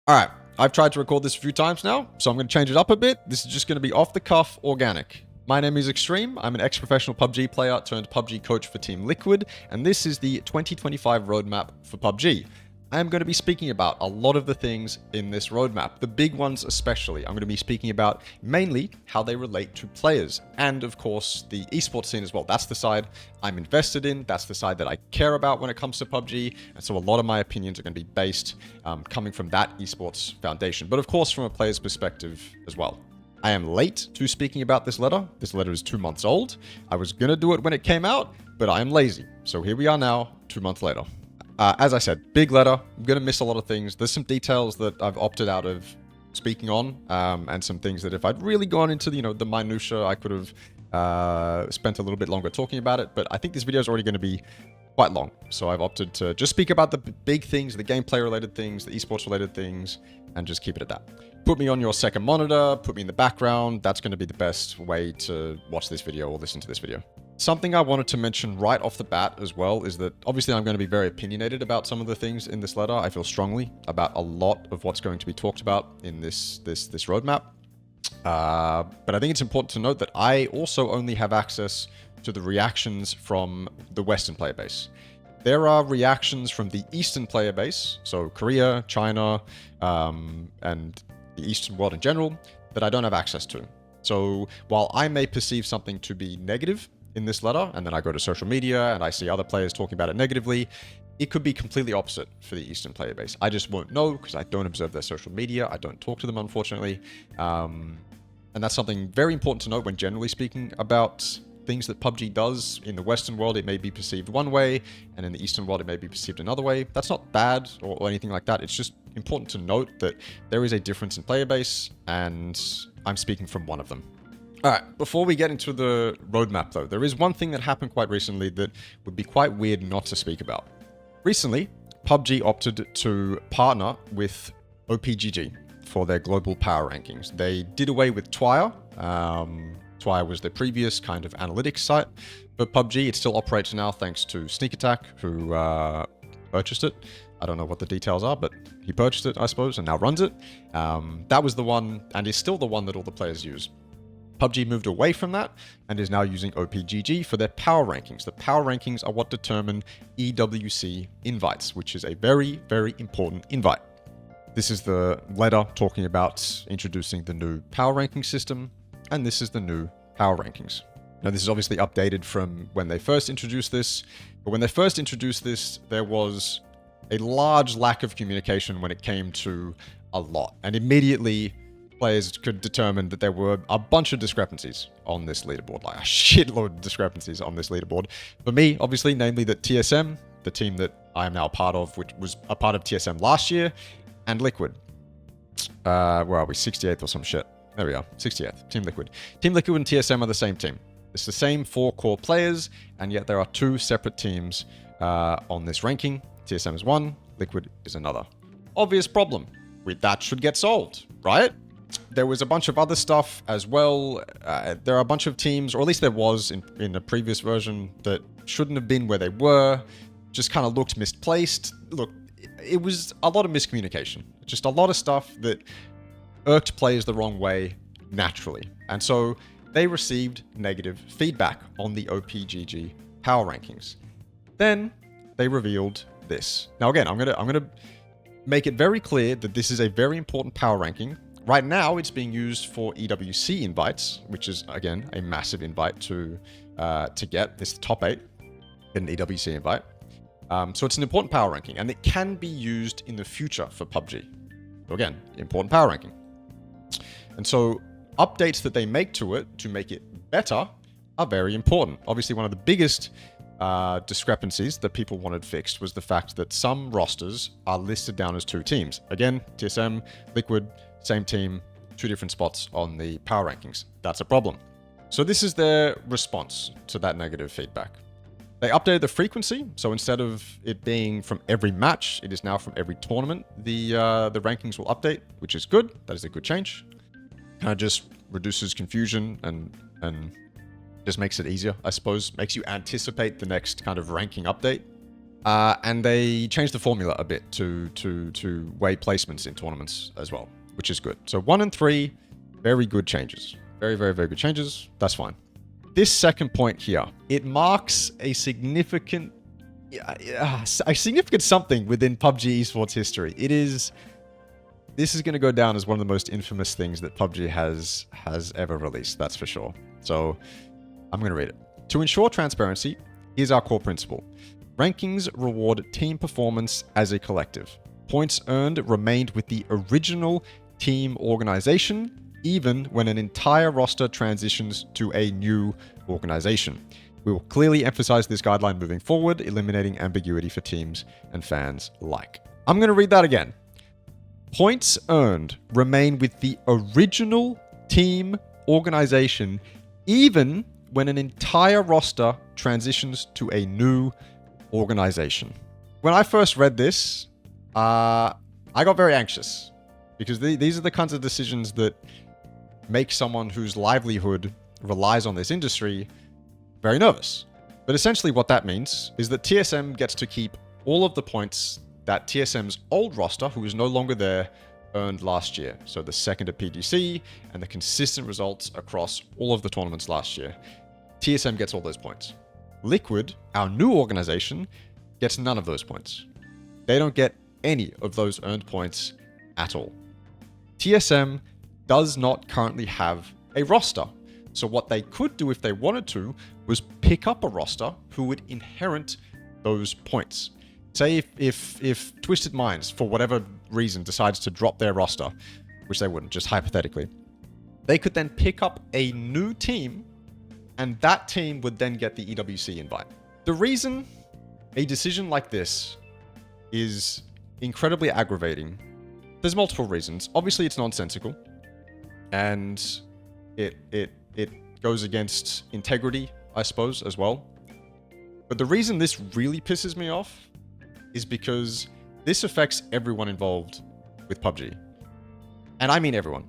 Alright, I've tried to record this a few times now, so I'm going to change it up a bit. This is just going to be off the cuff, organic. My name is Extreme, I'm an ex-professional PUBG player turned PUBG coach for Team Liquid, and this is the 2025 roadmap for PUBG. I am going to be speaking about a lot of the things in this roadmap, the big ones especially. I'm going to be speaking about mainly how they relate to players, and of course the esports scene as well. That's the side I'm invested in, that's the side that I care about when it comes to PUBG, and so a lot of my opinions are going to be based coming from that esports foundation, but of course from a player's perspective as well. I am late to speaking about this letter. This letter is 2 months old. I was going to do it when it came out, but I am lazy. So here we are now, 2 months later. As I said, big letter. I'm going to miss a lot of things. There's some details that I've opted out of speaking on, and some things that if I'd really gone into the minutiae, I could have spent a little bit longer talking about it. But I think this video is already going to be quite long. So I've opted to just speak about the big things, the gameplay related things, the esports related things, and just keep it at that. Put me on your second monitor, put me in the background. That's going to be the best way to watch this video or listen to this video. Something I wanted to mention right off the bat as well is that obviously I'm going to be very opinionated about some of the things in this letter. I feel strongly about a lot of what's going to be talked about in this roadmap. But I think it's important to note that I also only have access to the reactions from the Western player base. There are reactions from the Eastern player base, so Korea, China, and the Eastern world in general, that I don't have access to. So while I may perceive something to be negative in this letter, and then I go to social media and I see other players talking about it negatively, it could be completely opposite for the Eastern player base. I just won't know because I don't observe their social media. I don't talk to them, unfortunately. And that's something very important to note when generally speaking about things that PUBG does. In the Western world, it may be perceived one way, and in the Eastern world, it may be perceived another way. That's not bad or anything like that. It's just important to note that there is a difference in player base, and I'm speaking from one of them. All right, before we get into the roadmap though, there is one thing that happened quite recently that would be quite weird not to speak about. Recently, PUBG opted to partner with OPGG for their global power rankings. They did away with Twire. Twire was the previous kind of analytics site for PUBG. It still operates now thanks to Sneak Attack, who purchased it. I don't know what the details are, but he purchased it, I suppose, and now runs it. That was the one, and is still the one that all the players use. PUBG moved away from that and is now using OPGG for their power rankings. The power rankings are what determine EWC invites, which is a very, very important invite. This is the letter talking about introducing the new power ranking system, and this is the new power rankings. Now, this is obviously updated from when they first introduced this, but when they first introduced this, there was a large lack of communication when it came to a lot, and immediately players could determine that there were a bunch of discrepancies on this leaderboard, like a shitload of discrepancies on this leaderboard. For me, obviously, namely that TSM, the team that I am now a part of, which was a part of TSM last year, and Liquid. Where are we? 68th or some shit. There we are. 68th. Team Liquid. Team Liquid and TSM are the same team. It's the same 4 core players, and yet there are 2 separate teams on this ranking. TSM is one, Liquid is another. Obvious problem. That should get solved, right? There was a bunch of other stuff as well. There are a bunch of teams, or at least there was in the previous version, that shouldn't have been where they were. Just kind of looked misplaced. Look, it was a lot of miscommunication. Just a lot of stuff that irked players the wrong way naturally. And so they received negative feedback on the OPGG power rankings. Then they revealed this. Now again, I'm gonna make it very clear that this is a very important power ranking. Right now, it's being used for EWC invites, which is, again, a massive invite to get. It's the top 8, get an EWC invite. So it's an important power ranking, and it can be used in the future for PUBG. So again, important power ranking. And so updates that they make to it to make it better are very important. Obviously, one of the biggest discrepancies that people wanted fixed was the fact that some rosters are listed down as 2 teams. Again, TSM, Liquid, same team, 2 different spots on the power rankings. That's a problem. So this is their response to that negative feedback. They updated the frequency, so instead of it being from every match, it is now from every tournament. The rankings will update, which is good. That is a good change. Kind of just reduces confusion and just makes it easier, I suppose. Makes you anticipate the next kind of ranking update. And they changed the formula a bit to weigh placements in tournaments as well, which is good. So 1 and 3, very good changes. Very, very, very good changes. That's fine. This second point here, it marks a significant something within PUBG Esports history. This is going to go down as one of the most infamous things that PUBG has ever released, that's for sure. So I'm going to read it. To ensure transparency, here's our core principle. Rankings reward team performance as a collective. Points earned remained with the original team organization, even when an entire roster transitions to a new organization. We will clearly emphasize this guideline moving forward, eliminating ambiguity for teams and fans alike. I'm going to read that again. Points earned remain with the original team organization, even when an entire roster transitions to a new organization. When I first read this, I got very anxious because these are the kinds of decisions that make someone whose livelihood relies on this industry very nervous. But essentially what that means is that TSM gets to keep all of the points that TSM's old roster, who is no longer there, earned last year. So the second at PGC and the consistent results across all of the tournaments last year. TSM gets all those points. Liquid, our new organization, gets none of those points. They don't get any of those earned points at all. TSM does not currently have a roster. So what they could do if they wanted to was pick up a roster who would inherit those points. Say if Twisted Minds, for whatever reason, decides to drop their roster, which they wouldn't, just hypothetically, they could then pick up a new team, and that team would then get the EWC invite. The reason a decision like this is incredibly aggravating, there's multiple reasons. Obviously, it's nonsensical, and it goes against integrity, I suppose, as well. But the reason this really pisses me off is because this affects everyone involved with PUBG. And I mean everyone.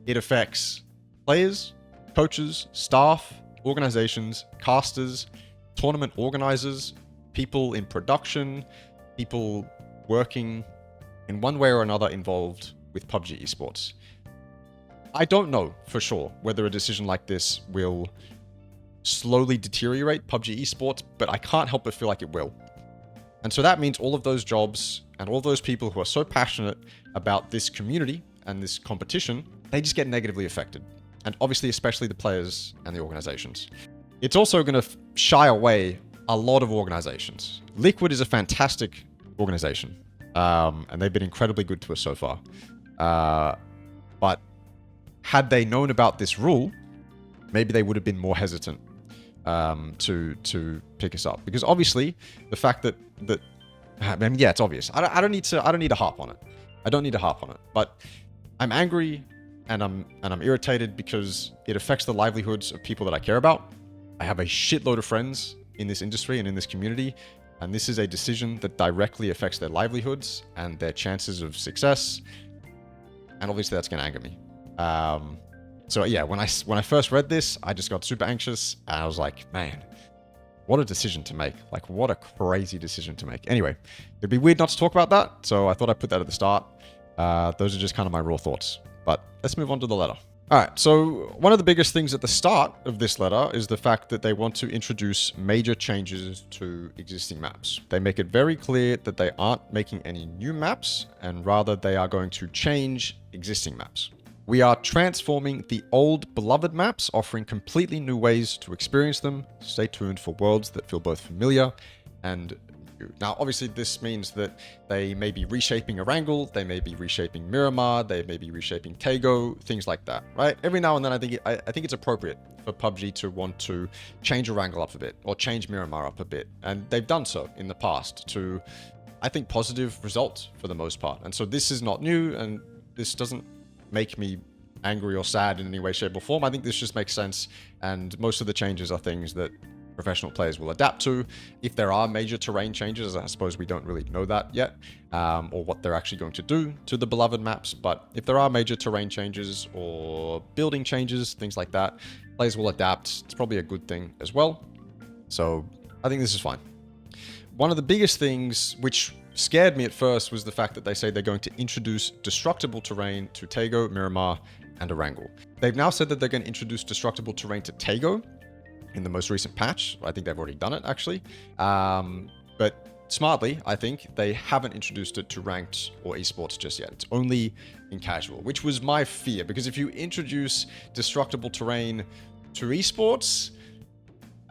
It affects players, coaches, staff, organizations, casters, tournament organizers, people in production, people working in one way or another involved with PUBG Esports. I don't know for sure whether a decision like this will slowly deteriorate PUBG Esports, but I can't help but feel like it will. And so that means all of those jobs and all those people who are so passionate about this community and this competition, they just get negatively affected. And obviously, especially the players and the organizations. It's also going to shy away a lot of organizations. Liquid is a fantastic organization, and they've been incredibly good to us so far. But had they known about this rule, maybe they would have been more hesitant to pick us up, because obviously the fact that I mean, yeah, it's obvious. I don't need to harp on it. I don't need to harp on it. But I'm angry and I'm irritated because it affects the livelihoods of people that I care about. I have a shitload of friends in this industry and in this community, and this is a decision that directly affects their livelihoods and their chances of success. And obviously that's going to anger me. So yeah, when I first read this, I just got super anxious, and I was like, man, what a decision to make. Like, what a crazy decision to make. Anyway, it'd be weird not to talk about that, so I thought I'd put that at the start. Those are just kind of my raw thoughts. But let's move on to the letter. All right, so one of the biggest things at the start of this letter is the fact that they want to introduce major changes to existing maps. They make it very clear that they aren't making any new maps, and rather they are going to change existing maps. We are transforming the old beloved maps, offering completely new ways to experience them. Stay tuned for worlds that feel both familiar and new. Now, obviously, this means that they may be reshaping Erangel, they may be reshaping Miramar, they may be reshaping Tego, things like that, right? Every now and then, I think it's appropriate for PUBG to want to change Erangel up a bit, or change Miramar up a bit, and they've done so in the past to, I think, positive results for the most part. And so this is not new, and this doesn't make me angry or sad in any way, shape, or form. I think this just makes sense, and most of the changes are things that professional players will adapt to. If there are major terrain changes, I suppose we don't really know that yet, or what they're actually going to do to the beloved maps, but if there are major terrain changes or building changes, things like that, players will adapt. It's probably a good thing as well. So I think this is fine. one of the biggest things which scared me at first was the fact that they say they're going to introduce destructible terrain to Tago, Miramar, and Erangel. They've now said that they're going to introduce destructible terrain to Tago in the most recent patch. I think they've already done it, actually. But smartly, I think, they haven't introduced it to ranked or esports just yet. It's only in casual, which was my fear, because if you introduce destructible terrain to esports,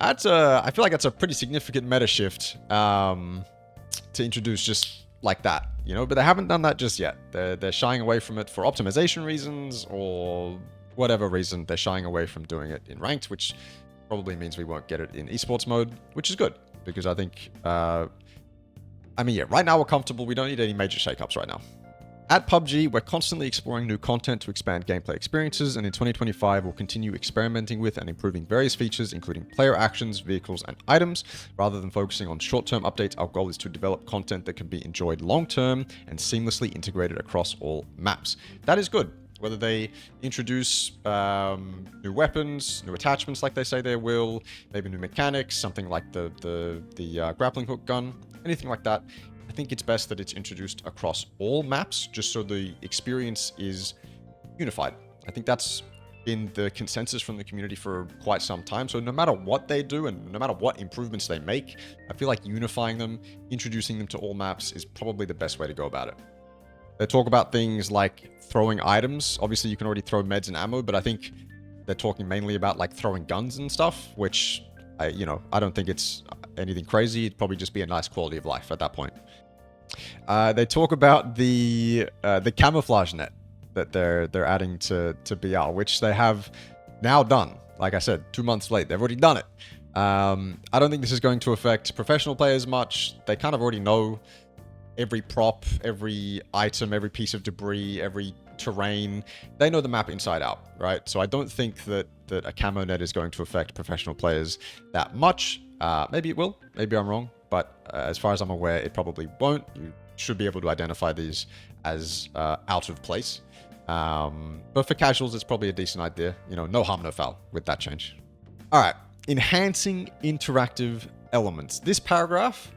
I feel like that's a pretty significant meta shift to introduce just like that, you know? But they haven't done that just yet. They're shying away from it for optimization reasons or whatever reason. They're shying away from doing it in ranked, which probably means we won't get it in esports mode, which is good, because I think... I mean, yeah, right now we're comfortable. We don't need any major shakeups right now. At PUBG, we're constantly exploring new content to expand gameplay experiences, and in 2025, we'll continue experimenting with and improving various features, including player actions, vehicles, and items. Rather than focusing on short-term updates, our goal is to develop content that can be enjoyed long-term and seamlessly integrated across all maps. That is good. Whether they introduce new weapons, new attachments like they say they will, maybe new mechanics, something like the grappling hook gun, anything like that, I think it's best that it's introduced across all maps, just so the experience is unified. I think that's been the consensus from the community for quite some time. So no matter what they do and no matter what improvements they make, I feel like unifying them, introducing them to all maps is probably the best way to go about it. They talk about things like throwing items. Obviously, you can already throw meds and ammo, but I think they're talking mainly about like throwing guns and stuff, which I don't think it's anything crazy. It'd probably just be a nice quality of life at that point. They talk about the camouflage net that they're adding to BR, which they have now done. Like I said, 2 months late, they've already done it. I don't think this is going to affect professional players much. They kind of already know every prop, every item, every piece of debris, every terrain. They know the map inside out, right? So I don't think that a camo net is going to affect professional players that much. Maybe it will. Maybe I'm wrong. But as far as I'm aware, it probably won't. You should be able to identify these as out of place. But for casuals, it's probably a decent idea. You know, no harm, no foul with that change. All right. Enhancing interactive elements. This paragraph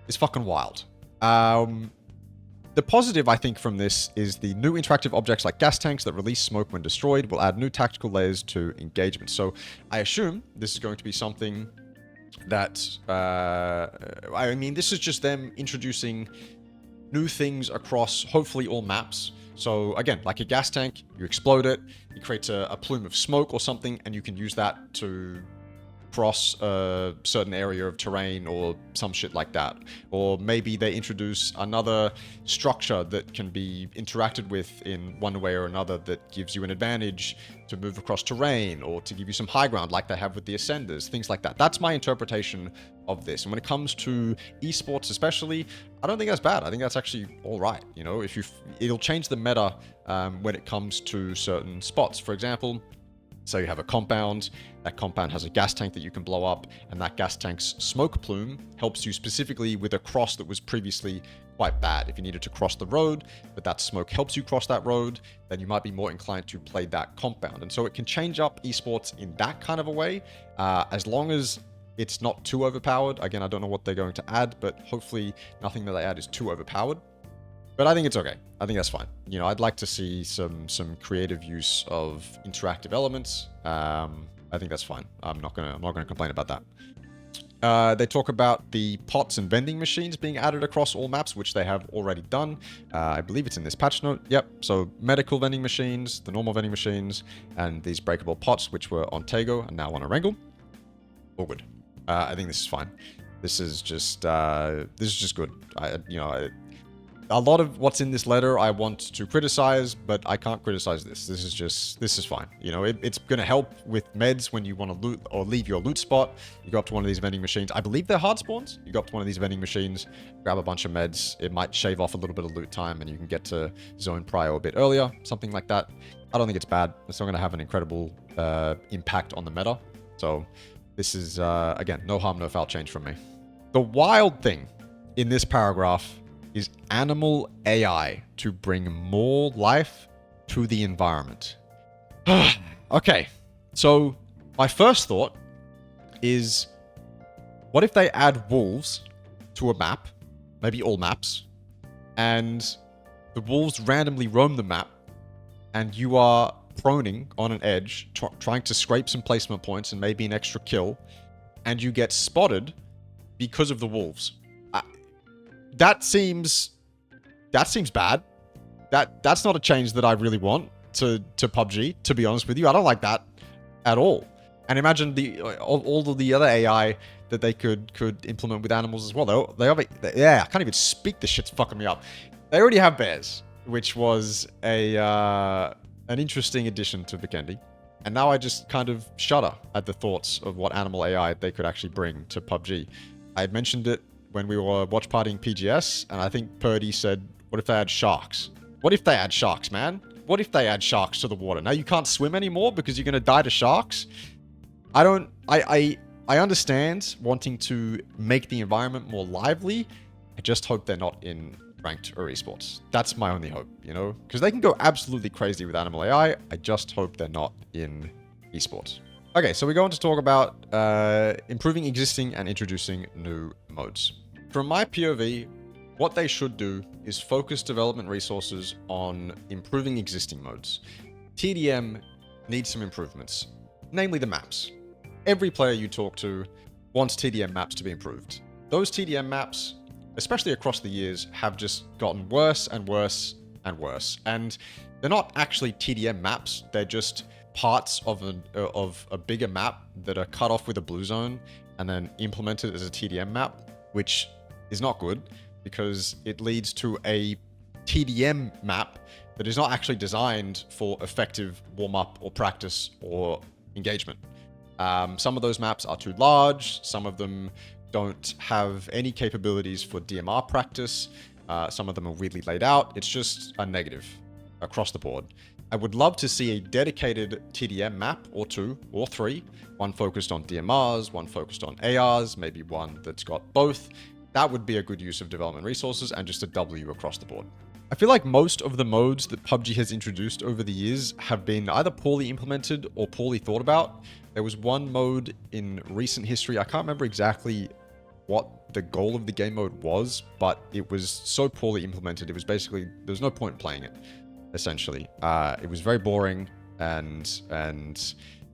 is fucking wild. The positive, I think, from this is the new interactive objects like gas tanks that release smoke when destroyed will add new tactical layers to engagement. So I assume this is going to be something that, I mean, this is just them introducing new things across hopefully all maps. So again, like a gas tank, you explode it, it creates a plume of smoke or something, and you can use that to cross a certain area of terrain or some shit like that. Or maybe they introduce another structure that can be interacted with in one way or another that gives you an advantage to move across terrain or to give you some high ground like they have with the Ascenders, things like that. That's my interpretation of this. And when it comes to esports especially, I don't think that's bad. I think that's actually all right. You know, it'll change the meta when it comes to certain spots. For example, so you have a compound, that compound has a gas tank that you can blow up, and that gas tank's smoke plume helps you specifically with a cross that was previously quite bad. If you needed to cross the road, but that smoke helps you cross that road, then you might be more inclined to play that compound. And so it can change up esports in that kind of a way, as long as it's not too overpowered. Again, I don't know what they're going to add, but hopefully nothing that they add is too overpowered. But I think it's okay. I think that's fine. You know, I'd like to see some creative use of interactive elements. I think that's fine. I'm not gonna complain about that. They talk about the pots and vending machines being added across all maps, which they have already done. I believe it's in this patch note. Yep. So medical vending machines, the normal vending machines, and these breakable pots, which were on Tago and now on Erangel. All good. I think this is fine. This is just good. A lot of what's in this letter I want to criticize, but I can't criticize this. This is fine. You know, it's going to help with meds when you want to loot or leave your loot spot. You go up to one of these vending machines. I believe they're hard spawns. You go up to one of these vending machines, grab a bunch of meds. It might shave off a little bit of loot time and you can get to zone prio a bit earlier, something like that. I don't think it's bad. It's not going to have an incredible impact on the meta. So this is, again, no harm, no foul change from me. The wild thing in this paragraph is animal AI to bring more life to the environment. Okay, so my first thought is, what if they add wolves to a map, maybe all maps, and the wolves randomly roam the map, and you are proning on an edge, trying to scrape some placement points and maybe an extra kill, and you get spotted because of the wolves. That seems bad. That's not a change that I really want to PUBG, to be honest with you. I don't like that at all. And imagine all of the other AI that they could implement with animals as well. Yeah, I can't even speak. This shit's fucking me up. They already have bears, which was an interesting addition to Vikendi. And now I just kind of shudder at the thoughts of what animal AI they could actually bring to PUBG. I had mentioned it when we were watch partying PGS, and I think Purdy said, what if they had sharks? What if they had sharks, man? What if they add sharks to the water? Now you can't swim anymore because you're going to die to sharks? I understand wanting to make the environment more lively. I just hope they're not in ranked or esports. That's my only hope, you know? Because they can go absolutely crazy with animal AI. I just hope they're not in esports. Okay, so we're going to talk about improving existing and introducing new modes. From my POV, what they should do is focus development resources on improving existing modes. TDM needs some improvements, namely the maps. Every player you talk to wants TDM maps to be improved. Those TDM maps, especially across the years, have just gotten worse and worse and worse. And they're not actually TDM maps, they're just parts of a bigger map that are cut off with a blue zone and then implemented as a TDM map, which is not good because it leads to a TDM map that is not actually designed for effective warm-up or practice or engagement. Some of those maps are too large, some of them don't have any capabilities for DMR practice, some of them are weirdly laid out. It's just a negative across the board. I would love to see a dedicated TDM map, or two, or three. One focused on DMRs, one focused on ARs, maybe one that's got both. That would be a good use of development resources and just a W across the board. I feel like most of the modes that PUBG has introduced over the years have been either poorly implemented or poorly thought about. There was one mode in recent history, I can't remember exactly what the goal of the game mode was, but it was so poorly implemented, it was basically, there was no point in playing it, essentially. It was very boring and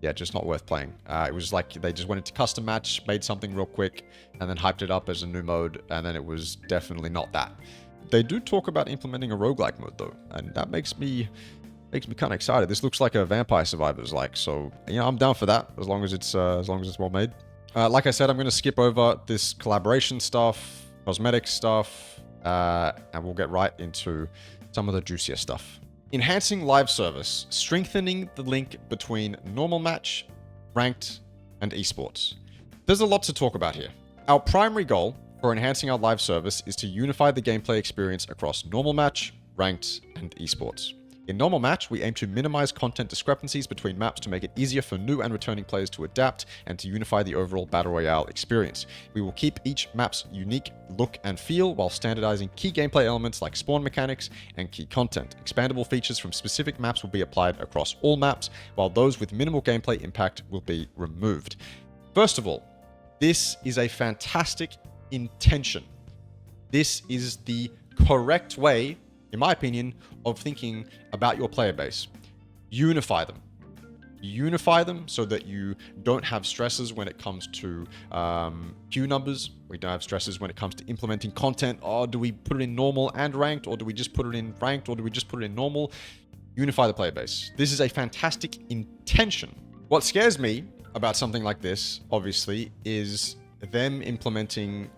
yeah, just not worth playing. It was like they just went into custom match, made something real quick, and then hyped it up as a new mode, and then it was definitely not that. They do talk about implementing a roguelike mode though, and that makes me kind of excited. This looks like a Vampire Survivors like, so you know, I'm down for that as long as it's well made. Like I said, I'm going to skip over this collaboration stuff, cosmetic stuff, and we'll get right into some of the juicier stuff. Enhancing live service, strengthening the link between normal match, ranked, and esports. There's a lot to talk about here. Our primary goal for enhancing our live service is to unify the gameplay experience across normal match, ranked, and esports. In normal match, we aim to minimize content discrepancies between maps to make it easier for new and returning players to adapt and to unify the overall Battle Royale experience. We will keep each map's unique look and feel while standardizing key gameplay elements like spawn mechanics and key content. Expandable features from specific maps will be applied across all maps, while those with minimal gameplay impact will be removed. First of all, this is a fantastic intention. This is the correct way, in my opinion, of thinking about your player base. Unify them. Unify them so that you don't have stresses when it comes to queue numbers. We don't have stresses when it comes to implementing content. Oh, do we put it in normal and ranked? Or do we just put it in ranked? Or do we just put it in normal? Unify the player base. This is a fantastic intention. What scares me about something like this, obviously, is them implementing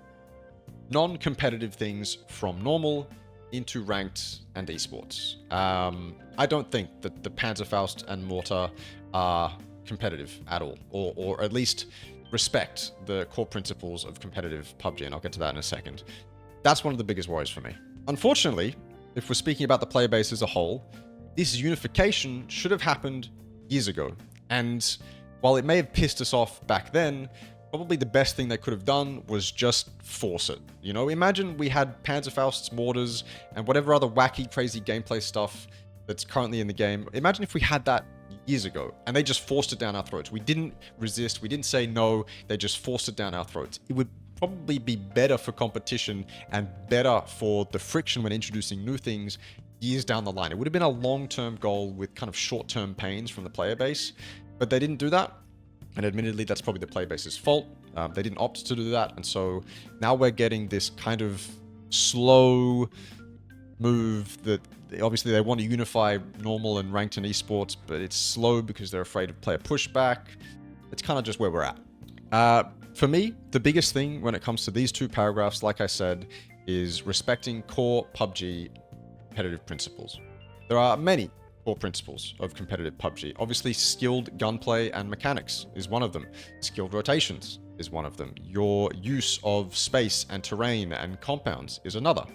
non-competitive things from normal into ranked and esports. I don't think that the Panzerfaust and Mortar are competitive at all, or at least respect the core principles of competitive PUBG, and I'll get to that in a second. That's one of the biggest worries for me. Unfortunately, if we're speaking about the player base as a whole, this unification should have happened years ago, and while it may have pissed us off back then, probably the best thing they could have done was just force it. You know, imagine we had Panzerfausts, Mortars, and whatever other wacky, crazy gameplay stuff that's currently in the game. Imagine if we had that years ago, and they just forced it down our throats. We didn't resist, we didn't say no, they just forced it down our throats. It would probably be better for competition and better for the friction when introducing new things years down the line. It would have been a long-term goal with kind of short-term pains from the player base, but they didn't do that. And admittedly, that's probably the player base's fault. They didn't opt to do that. And so now we're getting this kind of slow move that obviously they want to unify normal and ranked in esports, but it's slow because they're afraid of player pushback. It's kind of just where we're at. For me, the biggest thing when it comes to these two paragraphs, like I said, is respecting core PUBG competitive principles. There are many core principles of competitive PUBG. Obviously, skilled gunplay and mechanics is one of them. Skilled rotations is one of them. Your use of space and terrain and compounds is another.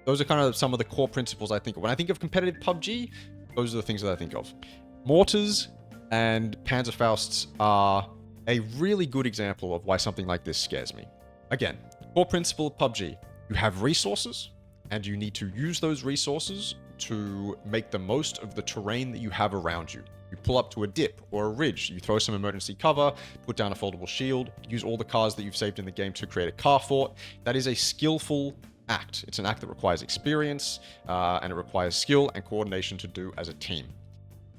Those are kind of some of the core principles I think of. When I think of competitive PUBG, those are the things that I think of. Mortars and Panzerfausts are a really good example of why something like this scares me. Again, core principle of PUBG. You have resources, and you need to use those resources to make the most of the terrain that you have around you. You pull up to a dip or a ridge, you throw some emergency cover, put down a foldable shield, use all the cars that you've saved in the game to create a car fort. That is a skillful act. It's an act that requires experience, and it requires skill and coordination to do as a team.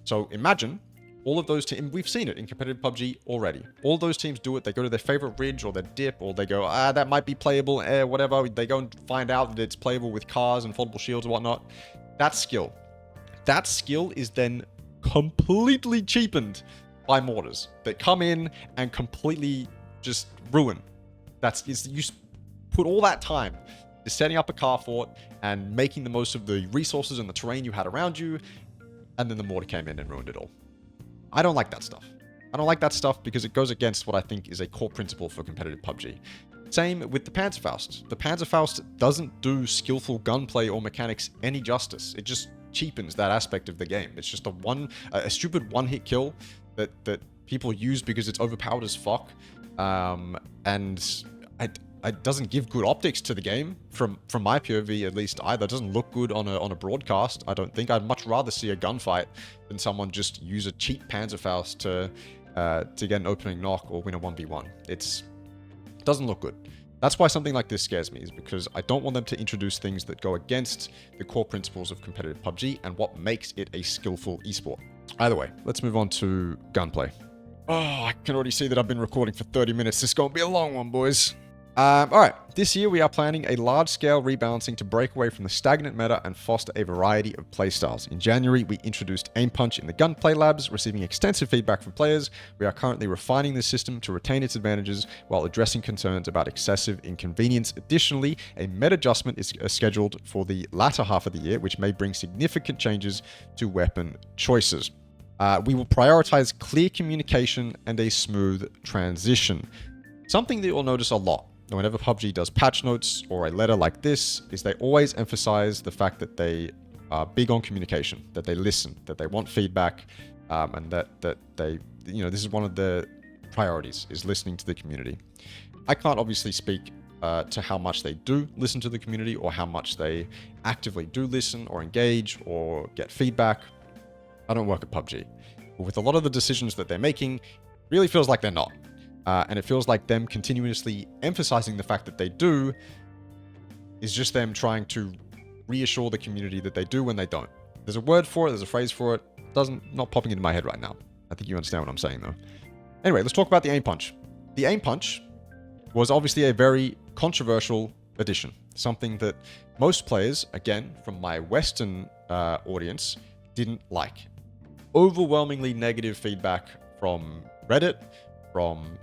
So imagine all of those teams, we've seen it in competitive PUBG already. All those teams do it. They go to their favorite ridge or their dip, or they go, that might be playable, whatever. They go and find out that it's playable with cars and foldable shields and whatnot. That's skill. That skill is then completely cheapened by mortars that come in and completely just ruin. You put all that time to setting up a car fort and making the most of the resources and the terrain you had around you, and then the mortar came in and ruined it all. I don't like that stuff. I don't like that stuff because it goes against what I think is a core principle for competitive PUBG. Same with the Panzerfaust. The Panzerfaust doesn't do skillful gunplay or mechanics any justice. It just cheapens that aspect of the game. It's just a stupid one-hit kill that people use because it's overpowered as fuck, and it doesn't give good optics to the game from my POV at least either. It doesn't look good on a broadcast. I don't think. I'd much rather see a gunfight than someone just use a cheap Panzerfaust to get an opening knock or win a 1v1. It doesn't look good. That's why something like this scares me, is because I don't want them to introduce things that go against the core principles of competitive PUBG and what makes it a skillful esport. Either way, let's move on to gunplay. Oh, I can already see that I've been recording for 30 minutes. This is going to be a long one, boys. Alright, this year we are planning a large-scale rebalancing to break away from the stagnant meta and foster a variety of playstyles. In January, we introduced Aim Punch in the Gunplay Labs, receiving extensive feedback from players. We are currently refining this system to retain its advantages while addressing concerns about excessive inconvenience. Additionally, a meta adjustment is scheduled for the latter half of the year, which may bring significant changes to weapon choices. We will prioritize clear communication and a smooth transition. Something that you'll notice a lot whenever PUBG does patch notes or a letter like this is they always emphasize the fact that they are big on communication, that they listen, that they want feedback, and that they, this is one of the priorities, is listening to the community. I can't obviously speak to how much they do listen to the community or how much they actively do listen or engage or get feedback. I don't work at PUBG. But with a lot of the decisions that they're making, it really feels like they're not. And it feels like them continuously emphasizing the fact that they do is just them trying to reassure the community that they do when they don't. There's a word for it, there's a phrase for it. Not popping into my head right now. I think you understand what I'm saying though. Anyway, let's talk about the Aim Punch. The Aim Punch was obviously a very controversial addition. Something that most players, again, from my Western audience, didn't like. Overwhelmingly negative feedback from Reddit, from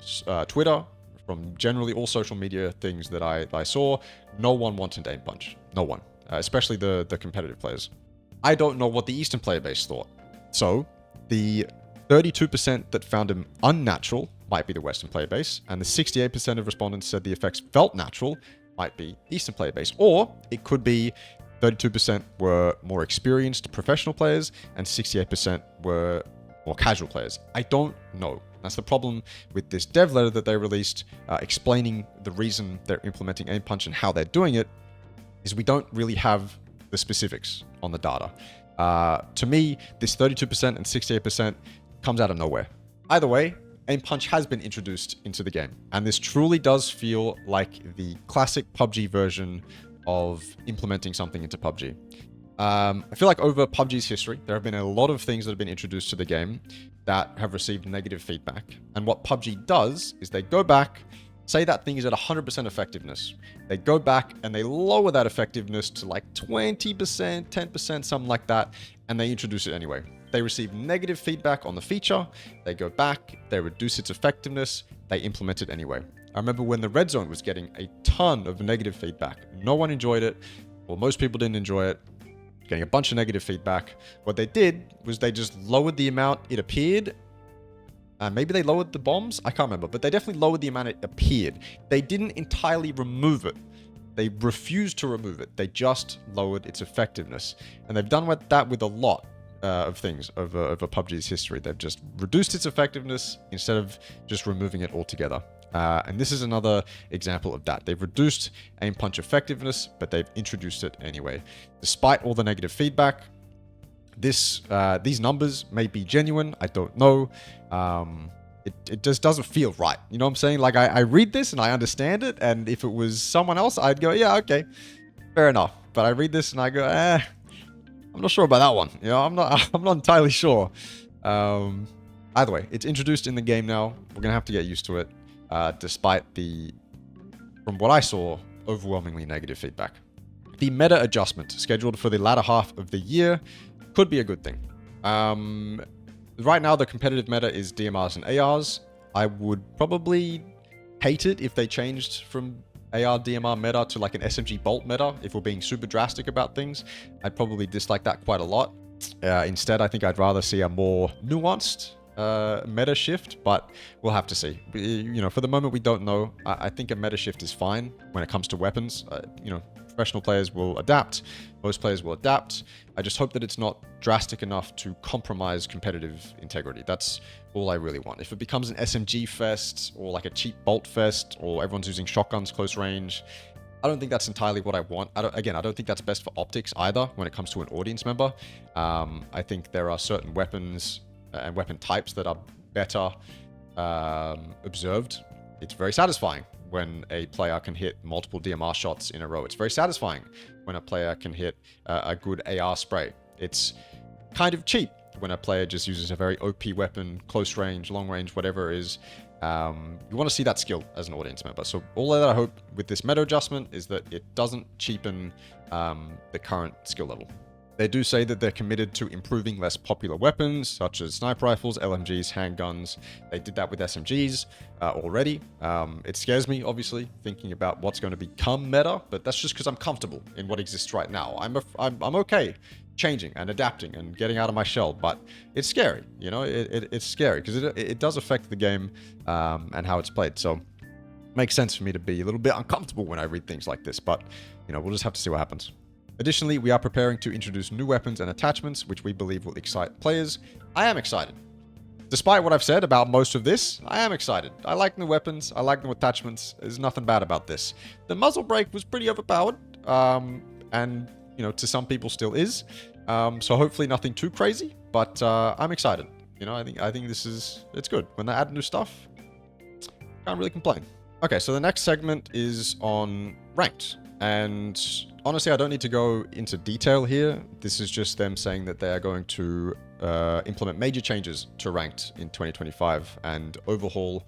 Twitter, from generally all social media things that I saw. No one wanted Aim Punch. No one. Especially the competitive players. I don't know what the Eastern player base thought. So, the 32% that found him unnatural might be the Western player base, and the 68% of respondents said the effects felt natural might be Eastern player base. Or, it could be 32% were more experienced professional players, and 68% were more casual players. I don't know. That's the problem with this dev letter that they released, explaining the reason they're implementing Aim Punch and how they're doing it, is we don't really have the specifics on the data. To me, this 32% and 68% comes out of nowhere. Either way, aim punch has been introduced into the game. And this truly does feel like the classic PUBG version of implementing something into PUBG. I feel like over PUBG's history, there have been a lot of things that have been introduced to the game that have received negative feedback. And what PUBG does is they go back, say that thing is at 100% effectiveness. They go back and they lower that effectiveness to like 20%, 10%, something like that, and they introduce it anyway. They receive negative feedback on the feature, they go back, they reduce its effectiveness, they implement it anyway. I remember when the red zone was getting a ton of negative feedback. No one enjoyed it, or most people didn't enjoy it, getting a bunch of negative feedback. What they did was they just lowered the amount it appeared. Maybe they lowered the bombs? I can't remember, but they definitely lowered the amount it appeared. They didn't entirely remove it. They refused to remove it. They just lowered its effectiveness. And they've done that with a lot of things over PUBG's history. They've just reduced its effectiveness instead of just removing it altogether. And this is another example of that. They've reduced aim punch effectiveness, but they've introduced it anyway. Despite all the negative feedback, these numbers may be genuine. I don't know. It just doesn't feel right. You know what I'm saying? Like I read this and I understand it. And if it was someone else, I'd go, yeah, okay, fair enough. But I read this and I go, I'm not sure about that one. You know, I'm not entirely sure. Either way, it's introduced in the game now. We're gonna have to get used to it. Despite from what I saw, overwhelmingly negative feedback. The meta adjustment scheduled for the latter half of the year could be a good thing. Right now, the competitive meta is DMRs and ARs. I would probably hate it if they changed from AR DMR meta to like an SMG Bolt meta, if we're being super drastic about things. I'd probably dislike that quite a lot. Instead, I think I'd rather see a more nuanced meta shift, but we'll have to see. You know, for the moment, we don't know. I think a meta shift is fine when it comes to weapons. You know, professional players will adapt. Most players will adapt. I just hope that it's not drastic enough to compromise competitive integrity. That's all I really want. If it becomes an SMG fest or like a cheap bolt fest or everyone's using shotguns close range, I don't think that's entirely what I want. I don't think that's best for optics either when it comes to an audience member. I think there are certain weapons and weapon types that are better observed. It's very satisfying when a player can hit multiple DMR shots in a row. It's very satisfying when a player can hit a good AR spray. It's kind of cheap when a player just uses a very OP weapon, close range, long range, whatever it is. You want to see that skill as an audience member. So all that I hope with this meta adjustment is that it doesn't cheapen the current skill level. They do say that they're committed to improving less popular weapons, such as sniper rifles, LMGs, handguns. They did that with SMGs already. It scares me, obviously, thinking about what's going to become meta, but that's just because I'm comfortable in what exists right now. I'm okay changing and adapting and getting out of my shell, but it's scary. You know, it's scary because it does affect the game and how it's played. So it makes sense for me to be a little bit uncomfortable when I read things like this, but you know, we'll just have to see what happens. Additionally, we are preparing to introduce new weapons and attachments, which we believe will excite players. I am excited. Despite what I've said about most of this, I am excited. I like new weapons. I like new attachments. There's nothing bad about this. The muzzle brake was pretty overpowered, and you know, to some people still is. So hopefully nothing too crazy, but I'm excited. You know, I think it's good. When they add new stuff, can't really complain. Okay, so the next segment is on ranked. And honestly, I don't need to go into detail here. This is just them saying that they are going to implement major changes to ranked in 2025 and overhaul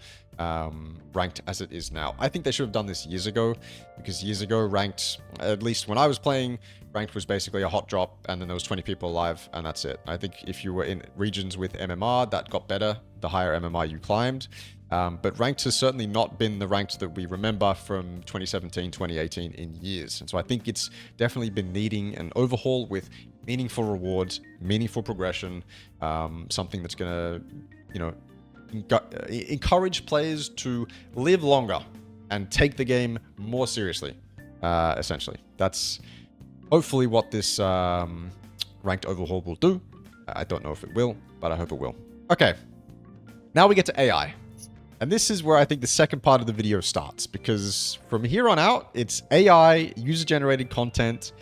ranked as it is now. I think they should have done this years ago, because years ago ranked, at least when I was playing, ranked was basically a hot drop and then there was 20 people alive and that's it. I think if you were in regions with MMR, that got better the higher MMR you climbed. But ranked has certainly not been the ranked that we remember from 2017, 2018 in years. And so I think it's definitely been needing an overhaul with meaningful rewards, meaningful progression, something that's going to, you know, encourage players to live longer and take the game more seriously, essentially. That's hopefully what this ranked overhaul will do. I don't know if it will, but I hope it will. Okay, now we get to AI. And this is where I think the second part of the video starts, because from here on out, it's AI, user-generated content,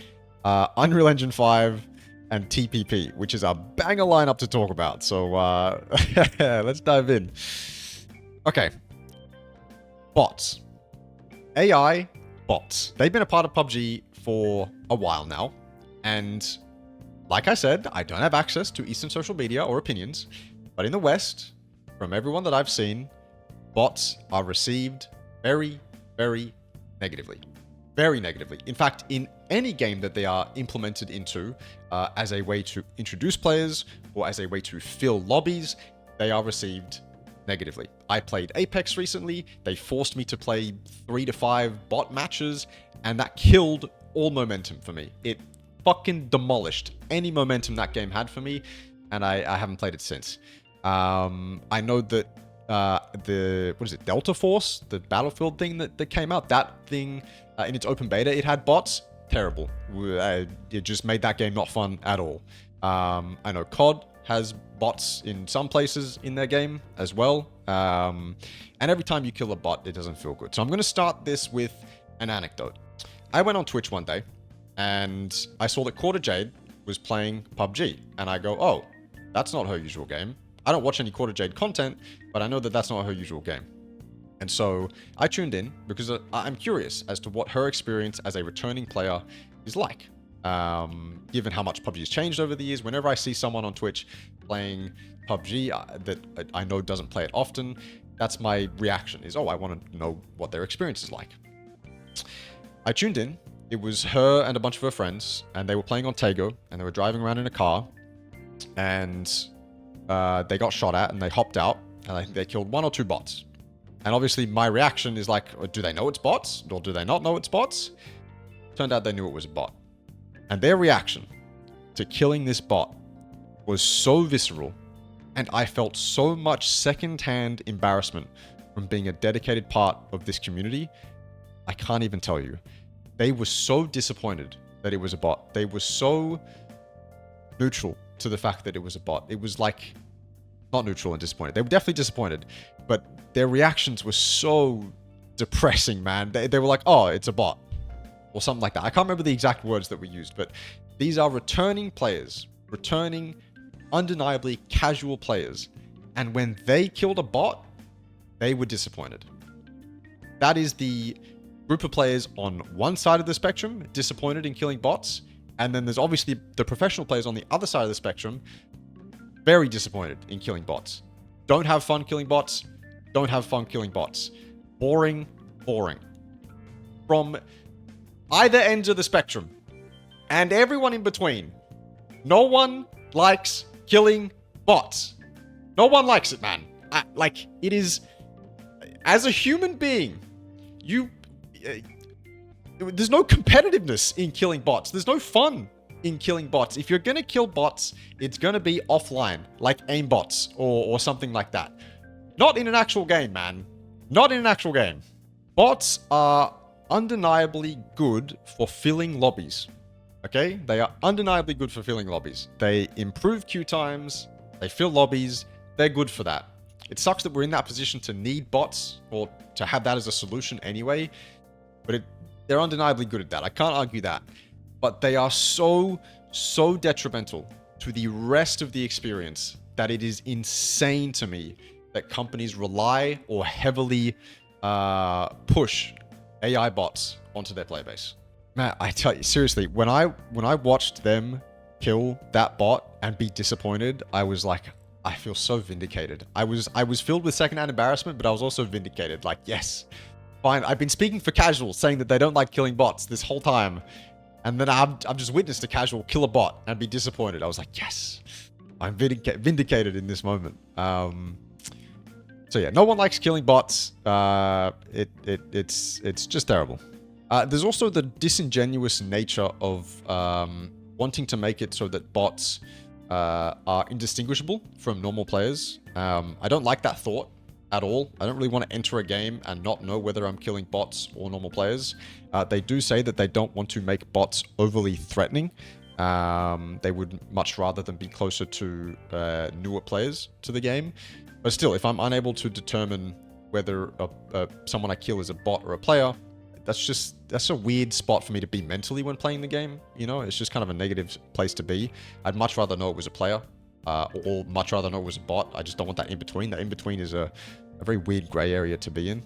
Unreal Engine 5, and TPP, which is a banger lineup to talk about. So let's dive in. Okay. Bots. AI bots. They've been a part of PUBG for a while now. And like I said, I don't have access to Eastern social media or opinions. But in the West, from everyone that I've seen, bots are received very, very negatively. Very negatively. In fact, in any game that they are implemented into as a way to introduce players or as a way to fill lobbies, they are received negatively. I played Apex recently. They forced me to play 3 to 5 bot matches, and that killed all momentum for me. It fucking demolished any momentum that game had for me, and I haven't played it since. I know that Delta Force, the Battlefield thing that came out, that thing in its open beta, it had bots. Terrible. It just made that game not fun at all. I know COD has bots in some places in their game as well. And every time you kill a bot, it doesn't feel good. So I'm going to start this with an anecdote. I went on Twitch one day and I saw that Quarter Jade was playing PUBG. And I go, oh, that's not her usual game. I don't watch any Quarter Jade content, but I know that that's not her usual game. And so I tuned in because I'm curious as to what her experience as a returning player is like. Given how much PUBG has changed over the years, whenever I see someone on Twitch playing PUBG that I know doesn't play it often, that's my reaction is, oh, I want to know what their experience is like. I tuned in. It was her and a bunch of her friends, and they were playing on Tego, and they were driving around in a car, and they got shot at, and they hopped out, and I think they killed 1 or 2 bots. And obviously, my reaction is like, do they know it's bots, or do they not know it's bots? Turned out they knew it was a bot. And their reaction to killing this bot was so visceral, and I felt so much secondhand embarrassment from being a dedicated part of this community. I can't even tell you. They were so disappointed that it was a bot. They were so neutral to the fact that it was a bot. It was like, not neutral and disappointed. They were definitely disappointed, but their reactions were so depressing, man. They were like, oh, it's a bot. Or something like that. I can't remember the exact words that we used, but these are returning players. Returning, undeniably casual players. And when they killed a bot, they were disappointed. That is the group of players on one side of the spectrum, disappointed in killing bots. And then there's obviously the professional players on the other side of the spectrum, very disappointed in killing bots. Don't have fun killing bots. Don't have fun killing bots. Boring, boring. From either ends of the spectrum, and everyone in between. No one likes killing bots. No one likes it, man. Like, it is... As a human being, there's no competitiveness in killing bots. There's no fun in killing bots. If you're gonna kill bots, it's gonna be offline, like aimbots or something like that. Not in an actual game, man. Not in an actual game. Bots are undeniably good for filling lobbies. Okay? They are undeniably good for filling lobbies. They improve queue times, they fill lobbies, they're good for that. It sucks that we're in that position to need bots or to have that as a solution anyway, but they're undeniably good at that. I can't argue that. But they are so detrimental to the rest of the experience that it is insane to me that companies rely or heavily push AI bots onto their player base. Man, I tell you, seriously, when I watched them kill that bot and be disappointed, I was like, I feel so vindicated. I was filled with secondhand embarrassment, but I was also vindicated. Like, yes, fine. I've been speaking for casuals, saying that they don't like killing bots this whole time, and then I've just witnessed a casual kill a bot and be disappointed. I was like, yes, I'm vindicated in this moment. So yeah, no one likes killing bots. It's just terrible. There's also the disingenuous nature of wanting to make it so that bots are indistinguishable from normal players. I don't like that thought at all. I don't really want to enter a game and not know whether I'm killing bots or normal players. They do say that they don't want to make bots overly threatening. They would much rather them be closer to newer players to the game. But still, if I'm unable to determine whether someone I kill is a bot or a player, that's a weird spot for me to be mentally when playing the game. You know, it's just kind of a negative place to be. I'd much rather know it was a player or much rather know it was a bot. I just don't want that in between. That in between is a very weird gray area to be in.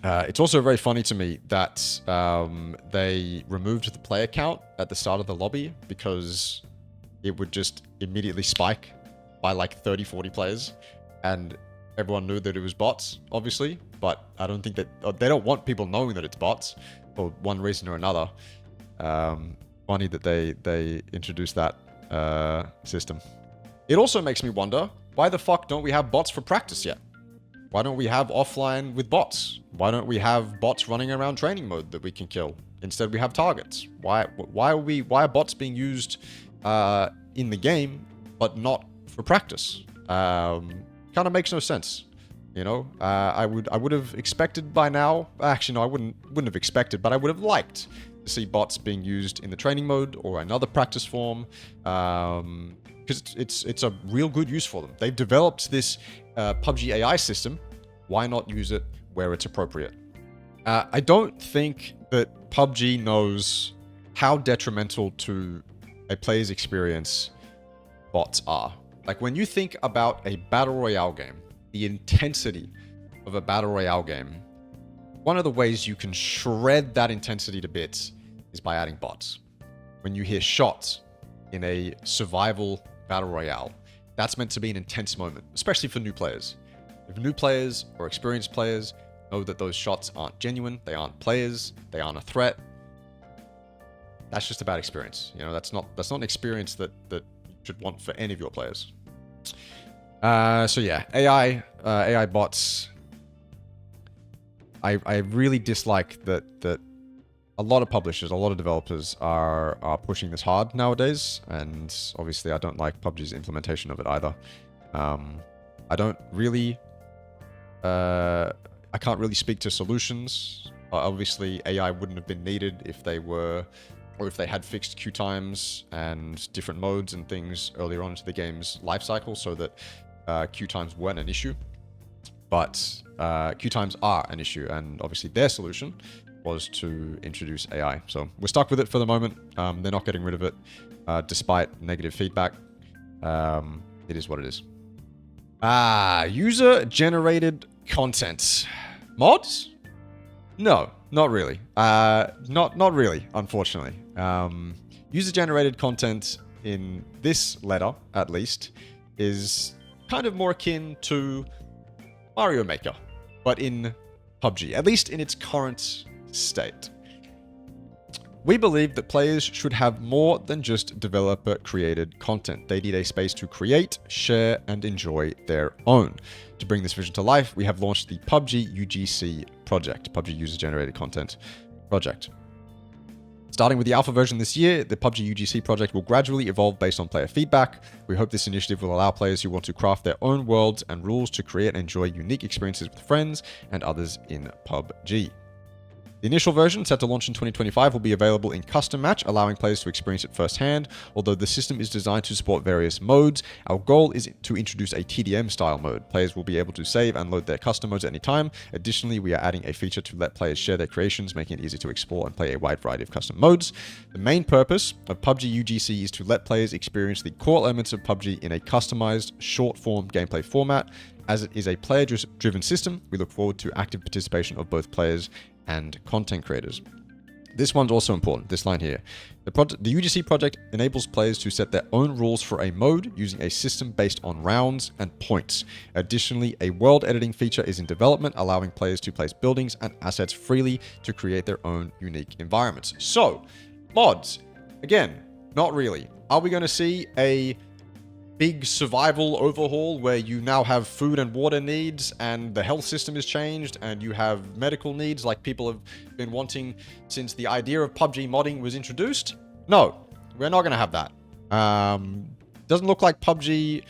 It's also very funny to me that they removed the player count at the start of the lobby because it would just immediately spike by like 30, 40 players. And everyone knew that it was bots, obviously. But I don't think that... They don't want people knowing that it's bots for one reason or another. Funny that they introduced that system. It also makes me wonder, why the fuck don't we have bots for practice yet? Why don't we have offline with bots? Why don't we have bots running around training mode that we can kill? Instead, we have targets. Why are bots being used in the game, but not for practice? Kind of makes no sense. You know, I would have expected by now. Actually, no, I wouldn't have expected, but I would have liked to see bots being used in the training mode or another practice form. Because it's a real good use for them. They've developed this PUBG AI system. Why not use it where it's appropriate? I don't think that PUBG knows how detrimental to a player's experience bots are. Like when you think about a battle royale game, the intensity of a battle royale game, one of the ways you can shred that intensity to bits is by adding bots. When you hear shots in a survival battle royale, that's meant to be an intense moment, especially for new players. If new players or experienced players know that those shots aren't genuine, they aren't players, they aren't a threat, that's just a bad experience. You know, that's not an experience that you should want for any of your players. So yeah, AI bots. I really dislike that a lot of publishers, a lot of developers are pushing this hard nowadays, and obviously I don't like PUBG's implementation of it either. I don't really, I can't really speak to solutions. Obviously AI wouldn't have been needed if they were, or if they had fixed queue times and different modes and things earlier on into the game's life cycle so that queue times weren't an issue. But queue times are an issue, and obviously their solution was to introduce AI. So we're stuck with it for the moment. They're not getting rid of it, despite negative feedback. It is what it is. User-generated content. Mods? No, not really. Not really, unfortunately. User-generated content in this letter, at least, is kind of more akin to Mario Maker, but in PUBG, at least in its current state. We believe that players should have more than just developer-created content. They need a space to create, share, and enjoy their own. To bring this vision to life, we have launched the PUBG UGC project, PUBG User-Generated Content Project. Starting with the alpha version this year, the PUBG UGC project will gradually evolve based on player feedback. We hope this initiative will allow players who want to craft their own worlds and rules to create and enjoy unique experiences with friends and others in PUBG. The initial version, set to launch in 2025, will be available in custom match, allowing players to experience it firsthand. Although the system is designed to support various modes, our goal is to introduce a TDM-style mode. Players will be able to save and load their custom modes at any time. Additionally, we are adding a feature to let players share their creations, making it easy to explore and play a wide variety of custom modes. The main purpose of PUBG UGC is to let players experience the core elements of PUBG in a customized, short-form gameplay format. As it is a player-driven system, we look forward to active participation of both players and content creators. This one's also important, this line here. The UGC project enables players to set their own rules for a mode using a system based on rounds and points. Additionally, a world editing feature is in development, allowing players to place buildings and assets freely to create their own unique environments. So, mods, again, not really. Are we going to see a big survival overhaul where you now have food and water needs and the health system is changed and you have medical needs like people have been wanting since the idea of PUBG modding was introduced? No, we're not going to have that. Doesn't look like PUBG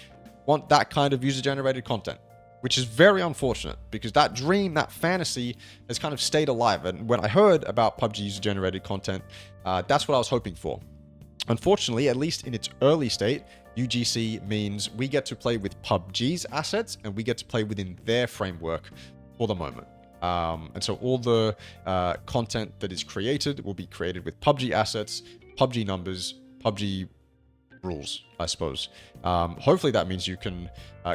want that kind of user-generated content, which is very unfortunate because that dream, that fantasy has kind of stayed alive. And when I heard about PUBG user-generated content, that's what I was hoping for. Unfortunately, at least in its early state, UGC means we get to play with PUBG's assets and we get to play within their framework for the moment. And so all the content that is created will be created with PUBG assets, PUBG numbers, PUBG rules, I suppose. Hopefully that means you can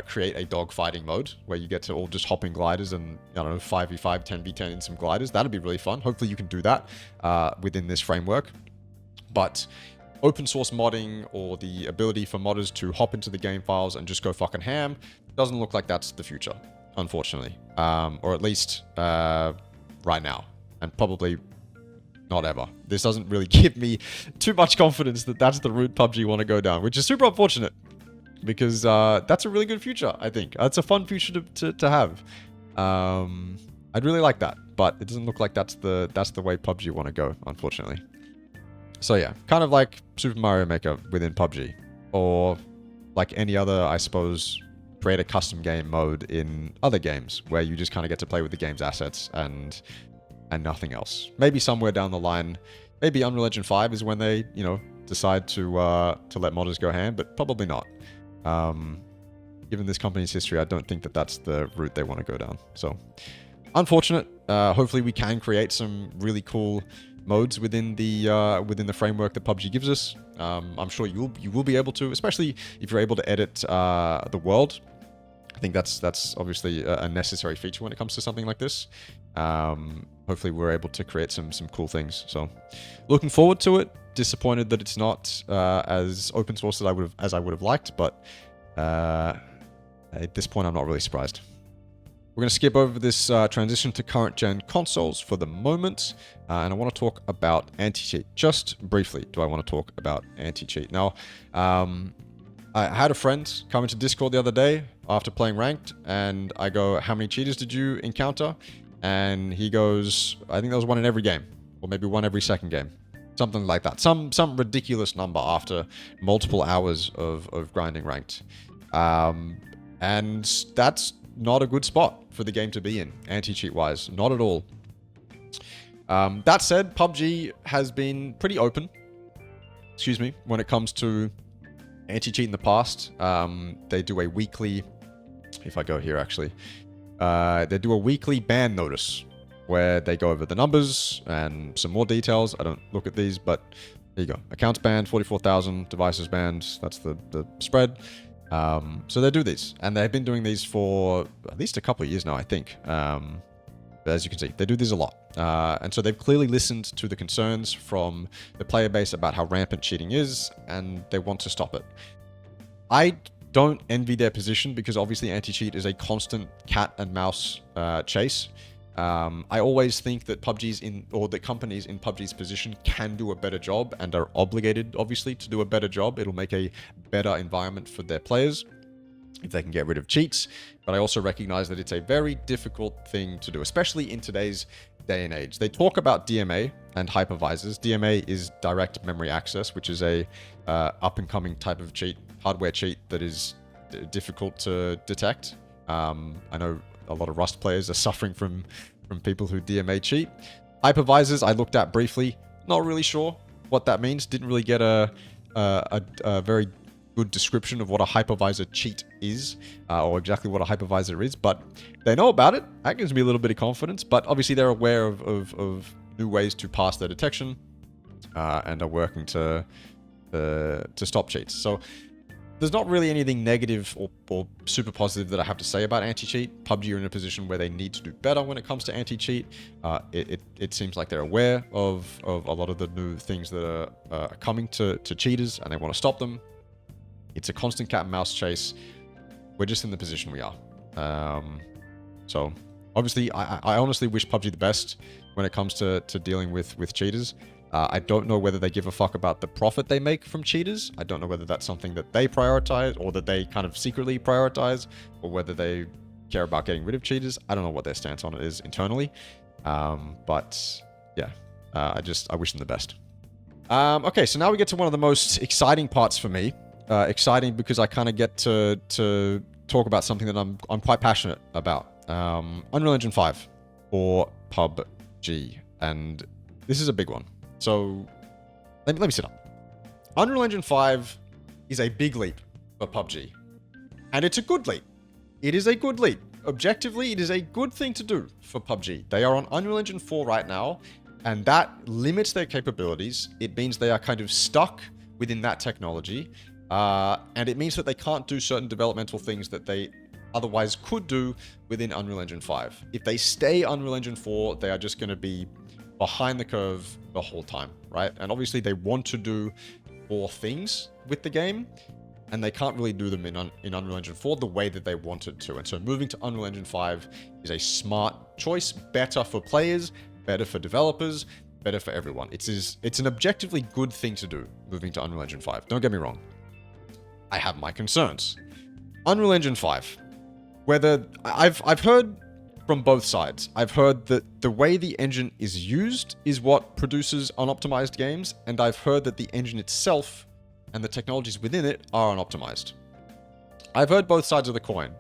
create a dogfighting mode where you get to all just hop in gliders and, I don't know, 5v5, 10v10 in some gliders. That'd be really fun. Hopefully you can do that within this framework. But open source modding or the ability for modders to hop into the game files and just go fucking ham doesn't look like that's the future, unfortunately. Or at least right now. And probably not ever. This doesn't really give me too much confidence that that's the route PUBG want to go down, which is super unfortunate because that's a really good future, I think. That's a fun future to have. I'd really like that, but it doesn't look like that's the way PUBG want to go, unfortunately. So yeah, kind of like Super Mario Maker within PUBG, or like any other, I suppose, create a custom game mode in other games where you just kind of get to play with the game's assets and nothing else. Maybe somewhere down the line, maybe Unreal Engine 5 is when they, you know, decide to let modders go ham, but probably not. Given this company's history, I don't think that that's the route they want to go down. So, unfortunate. Hopefully, we can create some really cool modes within the framework that PUBG gives us. I'm sure you will be able to, especially if you're able to edit the world. I think that's obviously a necessary feature when it comes to something like this. Hopefully we're able to create some cool things. So looking forward to it. Disappointed that it's not as open source as I would have liked, but at this point I'm not really surprised. We're going to skip over this transition to current gen consoles for the moment, and I want to talk about anti-cheat. Just briefly, do I want to talk about anti-cheat? Now, I had a friend come into Discord the other day after playing ranked, and I go, how many cheaters did you encounter? And he goes, I think there was one in every game, or maybe one every second game. Something like that. Some ridiculous number after multiple hours of grinding ranked. And that's not a good spot for the game to be in, anti-cheat wise. Not at all. That said, PUBG has been pretty open, when it comes to anti-cheat in the past. They do a weekly, if I go here actually, they do a weekly ban notice where they go over the numbers and some more details. I don't look at these, but there you go. Accounts banned, 44,000, devices banned. That's the spread. So they do these, and they've been doing these for at least a couple of years now, I think. As you can see, they do these a lot. And so they've clearly listened to the concerns from the player base about how rampant cheating is, and they want to stop it. I don't envy their position because obviously anti-cheat is a constant cat and mouse chase. I always think that the companies in PUBG's position can do a better job and are obligated, obviously, to do a better job. It'll make a better environment for their players if they can get rid of cheats. But I also recognize that it's a very difficult thing to do, especially in today's day and age. They talk about DMA and hypervisors. DMA is direct memory access, which is a up-and-coming type of cheat, hardware cheat that is difficult to detect. I know a lot of Rust players are suffering from people who DMA cheat. Hypervisors, I looked at briefly. Not really sure what that means. Didn't really get a very good description of what a hypervisor cheat is, or exactly what a hypervisor is, but they know about it. That gives me a little bit of confidence, but obviously they're aware of new ways to pass their detection, and are working to stop cheats. So there's not really anything negative or super positive that I have to say about anti-cheat. PUBG are in a position where they need to do better when it comes to anti-cheat. It seems like they're aware of a lot of the new things that are coming to cheaters, and they want to stop them. It's a constant cat and mouse chase. We're just in the position we are. So obviously, I honestly wish PUBG the best when it comes to dealing with cheaters. I don't know whether they give a fuck about the profit they make from cheaters. I don't know whether that's something that they prioritize or that they kind of secretly prioritize, or whether they care about getting rid of cheaters. I don't know what their stance on it is internally. But yeah, I wish them the best. Okay, so now we get to one of the most exciting parts for me. Exciting because I kind of get to talk about something that I'm quite passionate about. Unreal Engine 5 or PUBG, and this is a big one. So let me sit up. Unreal Engine 5 is a big leap for PUBG, and it's a good leap. It is a good leap. Objectively, it is a good thing to do for PUBG. They are on Unreal Engine 4 right now, and that limits their capabilities. It means they are kind of stuck within that technology, And it means that they can't do certain developmental things that they otherwise could do within Unreal Engine 5. If they stay Unreal Engine 4, they are just going to be behind the curve the whole time, right? And obviously they want to do more things with the game, and they can't really do them in Unreal Engine 4 the way that they wanted to. And so moving to Unreal Engine 5 is a smart choice, better for players, better for developers, better for everyone. It's an objectively good thing to do, moving to Unreal Engine 5. Don't get me wrong. I have my concerns. Unreal Engine 5. Whether I've heard from both sides. I've heard that the way the engine is used is what produces unoptimized games, and I've heard that the engine itself and the technologies within it are unoptimized. I've heard both sides of the coin.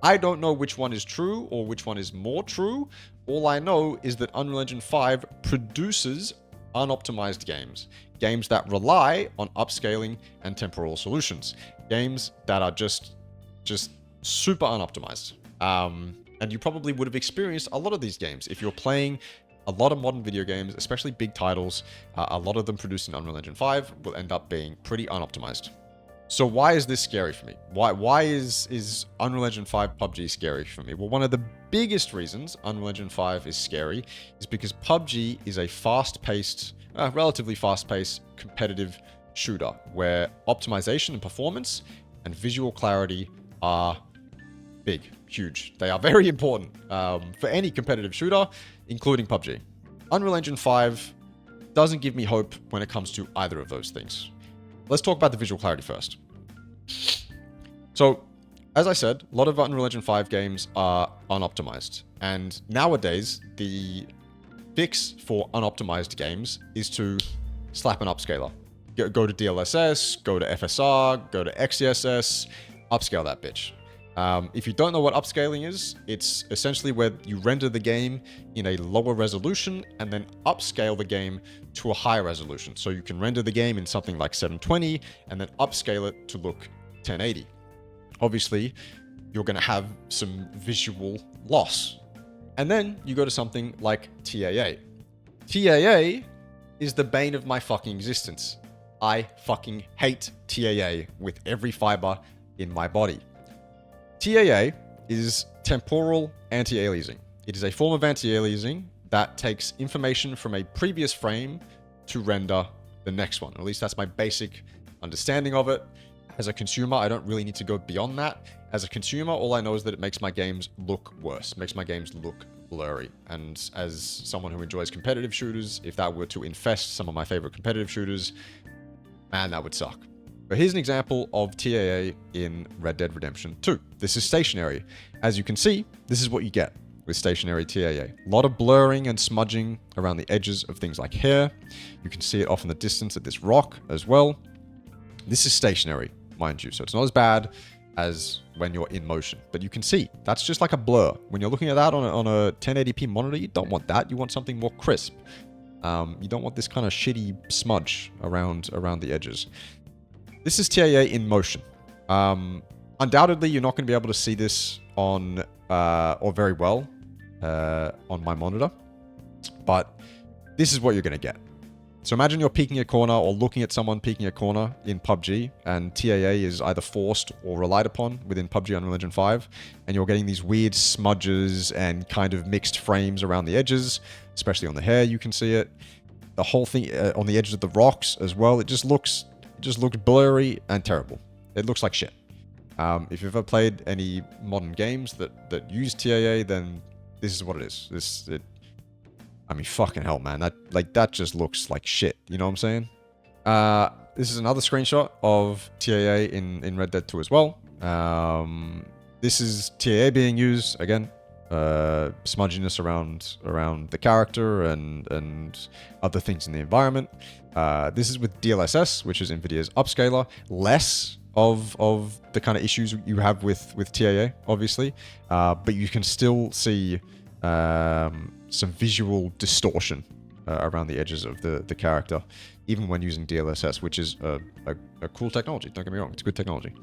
I don't know which one is true or which one is more true. All I know is that Unreal Engine 5 produces unoptimized games. Games that rely on upscaling and temporal solutions. Games that are just super unoptimized. And you probably would have experienced a lot of these games. If you're playing a lot of modern video games, especially big titles, a lot of them produced in Unreal Engine 5 will end up being pretty unoptimized. So why is this scary for me? Why is Unreal Engine 5 PUBG scary for me? Well, one of the biggest reasons Unreal Engine 5 is scary is because PUBG is a fast-paced, relatively fast-paced competitive shooter where optimization and performance and visual clarity are big, huge. They are very important for any competitive shooter, including PUBG. Unreal Engine 5 doesn't give me hope when it comes to either of those things. Let's talk about the visual clarity first. So, as I said, a lot of Unreal Engine 5 games are unoptimized. And nowadays, the fix for unoptimized games is to slap an upscaler. Go to DLSS, go to FSR, go to XeSS, upscale that bitch. If you don't know what upscaling is, it's essentially where you render the game in a lower resolution and then upscale the game to a higher resolution. So you can render the game in something like 720 and then upscale it to look 1080. Obviously, you're going to have some visual loss. And then you go to something like TAA. TAA is the bane of my fucking existence. I fucking hate TAA with every fiber in my body. TAA is temporal anti-aliasing. It is a form of anti-aliasing that takes information from a previous frame to render the next one. At least that's my basic understanding of it. As a consumer, I don't really need to go beyond that. As a consumer, all I know is that it makes my games look worse, makes my games look blurry. And as someone who enjoys competitive shooters, if that were to infest some of my favorite competitive shooters, man, that would suck. But here's an example of TAA in Red Dead Redemption 2. This is stationary. As you can see, this is what you get with stationary TAA. A lot of blurring and smudging around the edges of things like hair. You can see it off in the distance at this rock as well. This is stationary, mind you, so it's not as bad as when you're in motion. But you can see, that's just like a blur. When you're looking at that on a 1080p monitor, you don't want that. You want something more crisp. You don't want this kind of shitty smudge around the edges. This is TAA in motion. Undoubtedly, you're not going to be able to see this on, or very well, on my monitor. But this is what you're going to get. So imagine you're peeking a corner or looking at someone peeking a corner in PUBG, and TAA is either forced or relied upon within PUBG Unreal Engine 5, and you're getting these weird smudges and kind of mixed frames around the edges, especially on the hair, you can see it. The whole thing on the edges of the rocks as well, it just looks blurry and terrible. It looks like shit. If you've ever played any modern games that use TAA, then this is what it is. I mean, fucking hell, man. That just looks like shit. You know what I'm saying? This is another screenshot of TAA in Red Dead 2 as well. This is TAA being used, again, smudginess around the character and other things in the environment. This is with DLSS, which is NVIDIA's upscaler. Less of the kind of issues you have with TAA, obviously. But you can still see some visual distortion around the edges of the character, even when using DLSS, which is a cool technology. Don't get me wrong, it's good technology.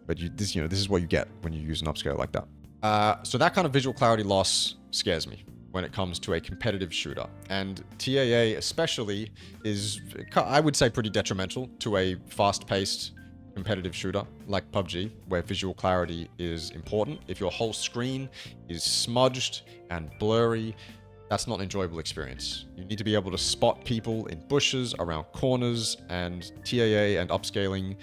But this is what you get when you use an upscale like that. So that kind of visual clarity loss scares me when it comes to a competitive shooter. And TAA especially is, I would say, pretty detrimental to a fast-paced competitive shooter like PUBG, where visual clarity is important, if your whole screen is smudged and blurry, that's not an enjoyable experience. You need to be able to spot people in bushes, around corners, and TAA and upscaling,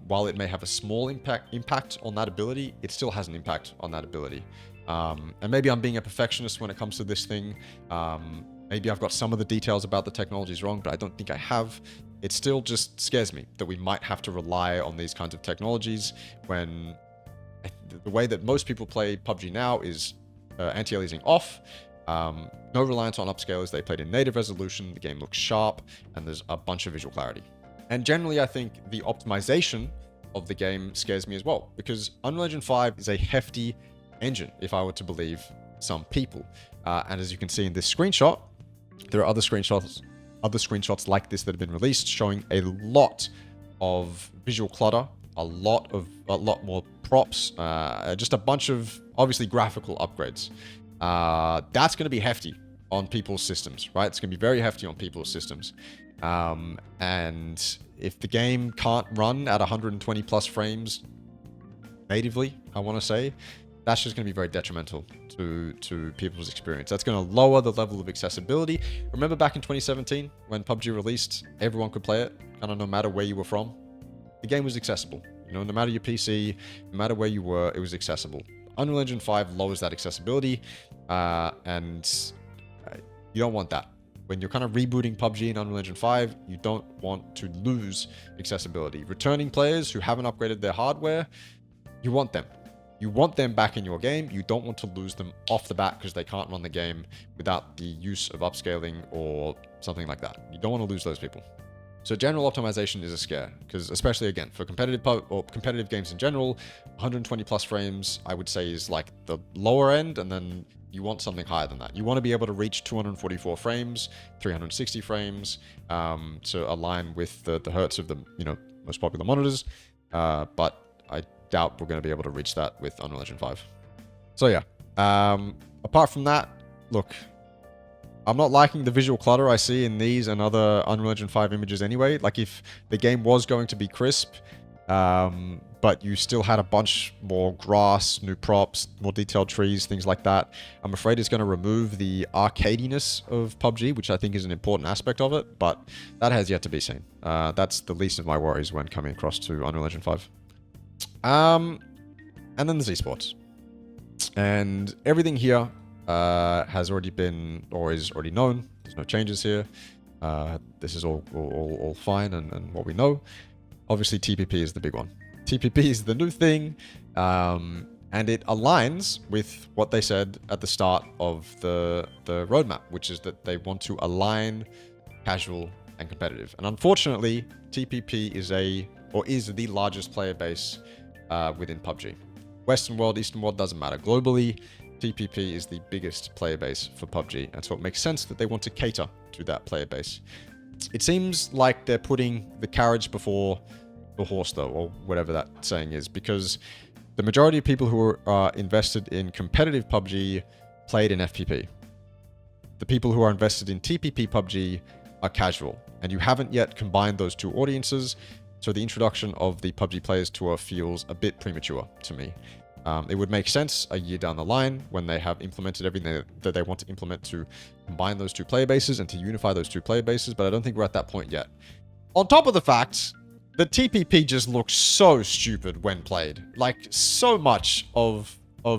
while it may have a small impact on that ability, it still has an impact on that ability. And maybe I'm being a perfectionist when it comes to this thing. Maybe I've got some of the details about the technologies wrong, but I don't think I have. It still just scares me that we might have to rely on these kinds of technologies when the way that most people play PUBG now is anti-aliasing off, no reliance on upscalers. They played in native resolution, the game looks sharp, and there's a bunch of visual clarity. And generally, I think the optimization of the game scares me as well, because Unreal Engine 5 is a hefty engine, if I were to believe some people. And as you can see in this screenshot, there are other screenshots like this that have been released showing a lot of visual clutter, a lot more props, just a bunch of obviously graphical upgrades. That's going to be hefty on people's systems, right? It's going to be very hefty on people's systems. And if the game can't run at 120 plus frames natively, I want to say, that's just going to be very detrimental to people's experience. That's going to lower the level of accessibility. Remember back in 2017 when PUBG released, everyone could play it, kind of no matter where you were from. The game was accessible. You know, no matter your PC, no matter where you were, it was accessible. Unreal Engine 5 lowers that accessibility, and you don't want that. When you're kind of rebooting PUBG in Unreal Engine 5, you don't want to lose accessibility. Returning players who haven't upgraded their hardware, you want them. You want them back in your game. You don't want to lose them off the bat because they can't run the game without the use of upscaling or something like that. You don't want to lose those people. So general optimization is a scare, because especially again for competitive games in general, 120 plus frames I would say is like the lower end, and then you want something higher than that. You want to be able to reach 244 frames, 360 frames, to align with the hertz of the most popular monitors. But I doubt we're going to be able to reach that with Unreal Engine 5. So yeah, apart from that, look, I'm not liking the visual clutter I see in these and other Unreal Engine 5 images anyway. Like if the game was going to be crisp, but you still had a bunch more grass, new props, more detailed trees, things like that, I'm afraid it's going to remove the arcadiness of PUBG, which I think is an important aspect of it, but that has yet to be seen. That's the least of my worries when coming across to Unreal Engine 5. And then there's Esports. And everything here has already been, or is already known. There's no changes here. This is all fine and what we know. Obviously, TPP is the big one. TPP is the new thing, and it aligns with what they said at the start of the roadmap, which is that they want to align casual and competitive. And unfortunately, TPP is the largest player base within PUBG. Western world, Eastern world, doesn't matter. Globally, TPP is the biggest player base for PUBG, and so it makes sense that they want to cater to that player base. It seems like they're putting the carriage before the horse, though, or whatever that saying is, because the majority of people who are invested in competitive PUBG played in FPP. The people who are invested in TPP PUBG are casual, and you haven't yet combined those two audiences, so the introduction of the PUBG Players Tour feels a bit premature to me. It would make sense a year down the line when they have implemented everything that they want to implement to combine those two player bases and to unify those two player bases, but I don't think we're at that point yet. On top of the fact that TPP just looks so stupid when played. Like, so much of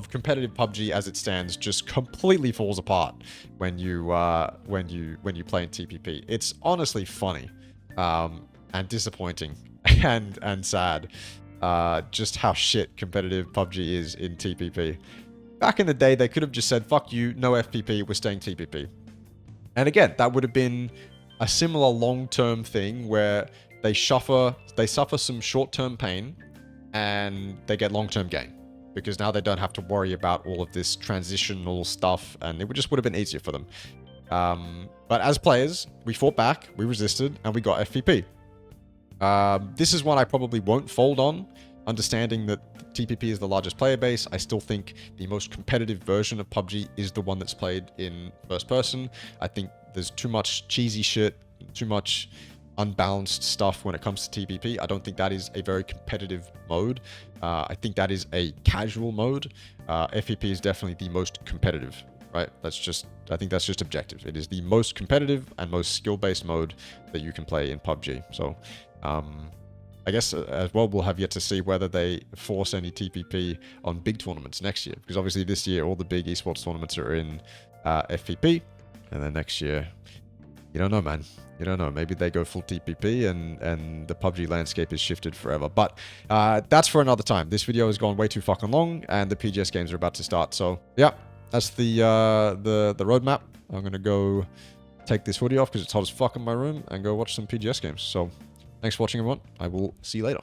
competitive PUBG as it stands just completely falls apart when you play in TPP. It's honestly funny and disappointing and sad. Just how shit competitive PUBG is in TPP. Back in the day, they could have just said, fuck you, no FPP, we're staying TPP. And again, that would have been a similar long-term thing where they suffer some short-term pain and they get long-term gain. Because now they don't have to worry about all of this transitional stuff, and it would have been easier for them. But as players, we fought back, we resisted, and we got FPP. This is one I probably won't fold on, understanding that TPP is the largest player base. I still think the most competitive version of PUBG is the one that's played in first person. I think there's too much cheesy shit, too much unbalanced stuff when it comes to TPP. I don't think that is a very competitive mode. I think that is a casual mode. FPP is definitely the most competitive, right? I think that's just objective. It is the most competitive and most skill-based mode that you can play in PUBG. So, I guess as well, we'll have yet to see whether they force any TPP on big tournaments next year. Because obviously this year, all the big esports tournaments are in FPP. And then next year, you don't know, man. You don't know. Maybe they go full TPP and the PUBG landscape is shifted forever. But that's for another time. This video has gone way too fucking long, and the PGS games are about to start. So yeah, that's the roadmap. I'm gonna go take this hoodie off because it's hot as fuck in my room and go watch some PGS games. So thanks for watching, everyone. I will see you later.